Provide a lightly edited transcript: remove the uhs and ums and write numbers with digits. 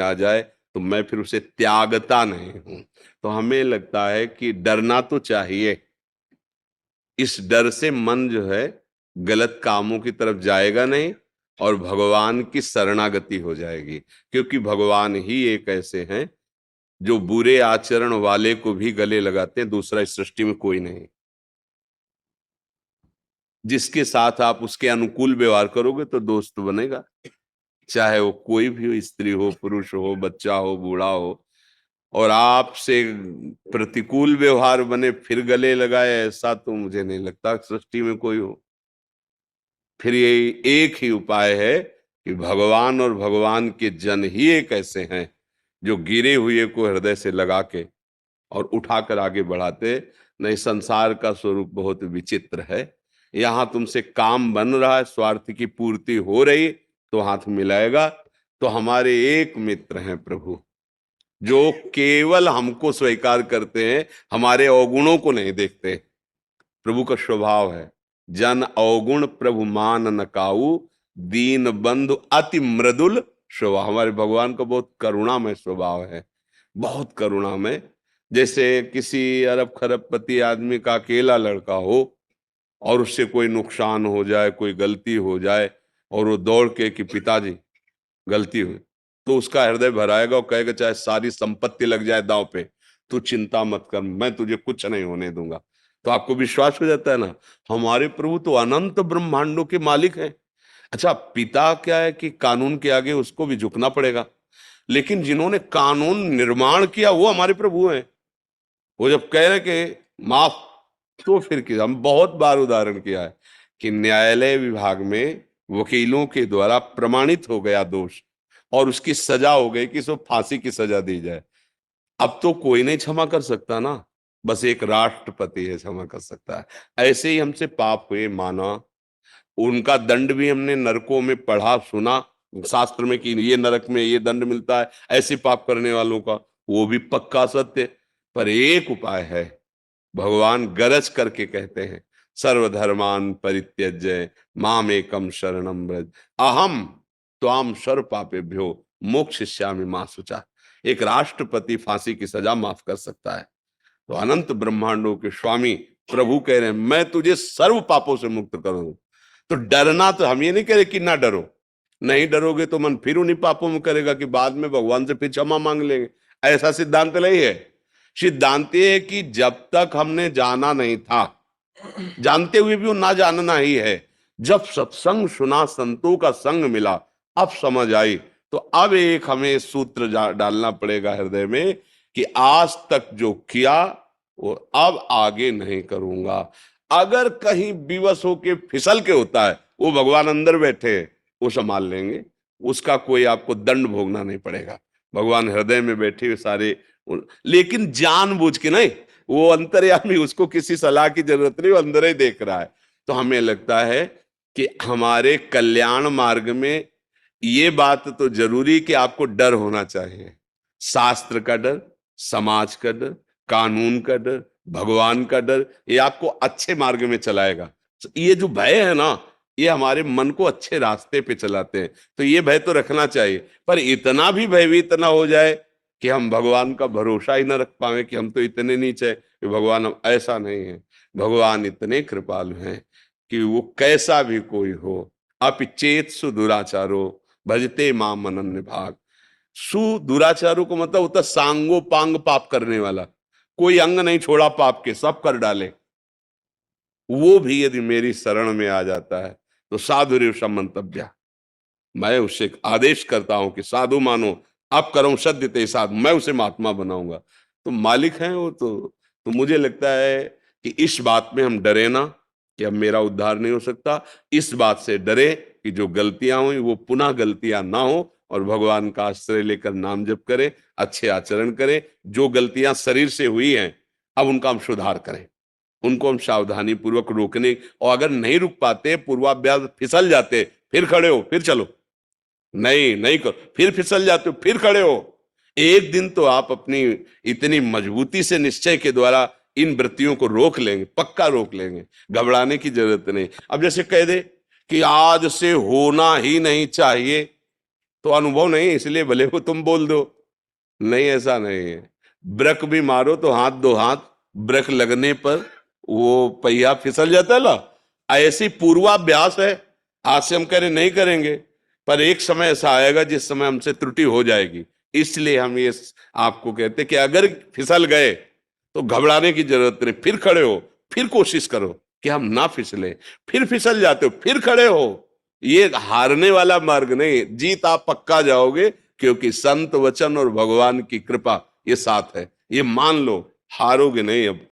आ जाए तो मैं फिर उसे त्यागता नहीं हूं। तो हमें लगता है कि डरना तो चाहिए, इस डर से मन जो है गलत कामों की तरफ जाएगा नहीं और भगवान की शरणागति हो जाएगी। क्योंकि भगवान ही एक ऐसे हैं जो बुरे आचरण वाले को भी गले लगाते हैं, दूसरा इस सृष्टि में कोई नहीं। जिसके साथ आप उसके अनुकूल व्यवहार करोगे तो दोस्त बनेगा, चाहे वो कोई भी हो, स्त्री हो, पुरुष हो, बच्चा हो, बूढ़ा हो। और आपसे प्रतिकूल व्यवहार बने फिर गले लगाए, ऐसा तो मुझे नहीं लगता सृष्टि में कोई हो। फिर ये एक ही उपाय है कि भगवान और भगवान के जन ही एक ऐसे हैं जो गिरे हुए को हृदय से लगा के और उठाकर आगे बढ़ाते। नहीं, संसार का स्वरूप बहुत विचित्र है। यहां तुमसे काम बन रहा है, स्वार्थ की पूर्ति हो रही तो हाथ मिलाएगा। तो हमारे एक मित्र हैं प्रभु, जो केवल हमको स्वीकार करते हैं, हमारे अवगुणों को नहीं देखते। प्रभु का स्वभाव है, जन अवगुण प्रभु मान न काऊ, दीन बंधु अति मृदुल स्वभाव। हमारे भगवान का बहुत करुणामय स्वभाव है, बहुत करुणामय। जैसे किसी अरब खरबपति आदमी का अकेला लड़का हो और उससे कोई नुकसान हो जाए, कोई गलती हो जाए, और वो दौड़ के कि पिताजी गलती हुई, तो उसका हृदय भराएगा और कहेगा चाहे सारी संपत्ति लग जाए दांव पे, तू चिंता मत कर, मैं तुझे कुछ नहीं होने दूंगा। तो आपको विश्वास हो जाता है ना, हमारे प्रभु तो अनंत ब्रह्मांडों के मालिक हैं। अच्छा, पिता क्या है कि कानून के आगे उसको भी झुकना पड़ेगा, लेकिन जिन्होंने कानून निर्माण किया वो हमारे प्रभु हैं। वो जब कह रहे कि माफ, तो फिर क्या, हम बहुत बार उदाहरण किया है कि न्यायालय विभाग में वकीलों के द्वारा प्रमाणित हो गया दोष और उसकी सजा हो गई कि इसको फांसी की सजा दी जाए। अब तो कोई नहीं क्षमा कर सकता ना, बस एक राष्ट्रपति है क्षमा कर सकता है। ऐसे ही हमसे पाप हुए माना, उनका दंड भी हमने नरकों में पढ़ा सुना शास्त्र में कि ये नरक में ये दंड मिलता है ऐसे पाप करने वालों का, वो भी पक्का सत्य। पर एक उपाय है, भगवान गरज करके कहते हैं सर्वधर्मान परित्यज्य मामेकम शरणम व्रज अहम त्वाम सर्व पापेभ्यो मोक्षयिष्यामि मा शुचा। एक राष्ट्रपति फांसी की सजा माफ कर सकता है, तो अनंत ब्रह्मांडों के स्वामी प्रभु कह रहे हैं मैं तुझे सर्व पापों से मुक्त करूं। तो डरना, तो हम ये नहीं कह रहे कि ना डरो, नहीं डरोगे तो मन फिर उन्हीं पापों में करेगा कि बाद में भगवान से फिर क्षमा मांग लेंगे। ऐसा सिद्धांत नहीं है। सिद्धांत ये है कि जब तक हमने जाना नहीं था, जानते हुए भी वो ना जानना ही है। जब सत्संग सुना, संतों का संग मिला, अब समझ आई। तो अब एक हमें सूत्र डालना पड़ेगा हृदय में कि आज तक जो किया वो अब आगे नहीं करूंगा। अगर कहीं विवश होके फिसल के होता है, वो भगवान अंदर बैठे हैं, वो संभाल लेंगे, उसका कोई आपको दंड भोगना नहीं पड़ेगा। भगवान हृदय में बैठे हुए सारे, लेकिन जानबूझ के नहीं, वो अंतर्यामी, उसको किसी सलाह की जरूरत नहीं, वो अंदर ही देख रहा है। तो हमें लगता है कि हमारे कल्याण मार्ग में ये बात तो जरूरी कि आपको डर होना चाहिए, शास्त्र का डर, समाज का डर, कानून का डर, भगवान का डर, ये आपको अच्छे मार्ग में चलाएगा। तो ये जो भय है ना, ये हमारे मन को अच्छे रास्ते पे चलाते हैं। तो ये भय तो रखना चाहिए, पर इतना भी भयभीत ना हो जाए कि हम भगवान का भरोसा ही ना रख पाए कि हम तो इतने नीचे कि भगवान, हम ऐसा नहीं है। भगवान इतने कृपालु हैं कि वो कैसा भी कोई हो, अपिचेत सुदुराचारो भजते माम अनन्य भाग। सुदुराचारों को मतलब होता सांगो पांग पाप करने वाला, कोई अंग नहीं छोड़ा पाप के, सब कर डाले। वो भी यदि मेरी शरण में आ जाता है तो साधु मंतव्य, मैं उसे आदेश करता हूं कि साधु मानो, अब करो सद्य ते साधु, मैं उसे महात्मा बनाऊंगा। तो मालिक हैं वो तो मुझे लगता है कि इस बात में हम डरे ना कि अब मेरा उद्धार नहीं हो सकता। इस बात से डरे कि जो गलतियां हुई वो पुनः गलतियां ना हो, और भगवान का आश्रय लेकर नाम जप करें, अच्छे आचरण करें। जो गलतियां शरीर से हुई हैं अब उनका हम सुधार करें, उनको हम सावधानी पूर्वक रोकने, और अगर नहीं रुक पाते, पूर्वाभ्यास फिसल जाते, फिर खड़े हो फिर चलो, नहीं नहीं करो, फिर फिसल जाते हो फिर खड़े हो। एक दिन तो आप अपनी इतनी मजबूती से निश्चय के द्वारा इन वृत्तियों को रोक लेंगे, पक्का रोक लेंगे, घबराने की जरूरत नहीं। अब जैसे कह दे कि आज से होना ही नहीं चाहिए, तो अनुभव नहीं, इसलिए भले वो तुम बोल दो। नहीं, ऐसा नहीं है। ब्रेक भी मारो तो हाथ दो हाथ, ब्रेक लगने पर वो पहिया फिसल जाता है ना, ऐसी पूर्वाभ्यास है। आज से हम कह रहे नहीं करेंगे, पर एक समय ऐसा आएगा जिस समय हमसे त्रुटि हो जाएगी। इसलिए हम ये आपको कहते कि अगर फिसल गए तो घबराने की जरूरत नहीं, फिर खड़े हो, फिर कोशिश करो कि हम ना फिसले। फिर फिसल जाते हो, फिर खड़े हो। ये हारने वाला मार्ग नहीं, जीत आप पक्का जाओगे, क्योंकि संत वचन और भगवान की कृपा ये साथ है। ये मान लो, हारोगे नहीं अब।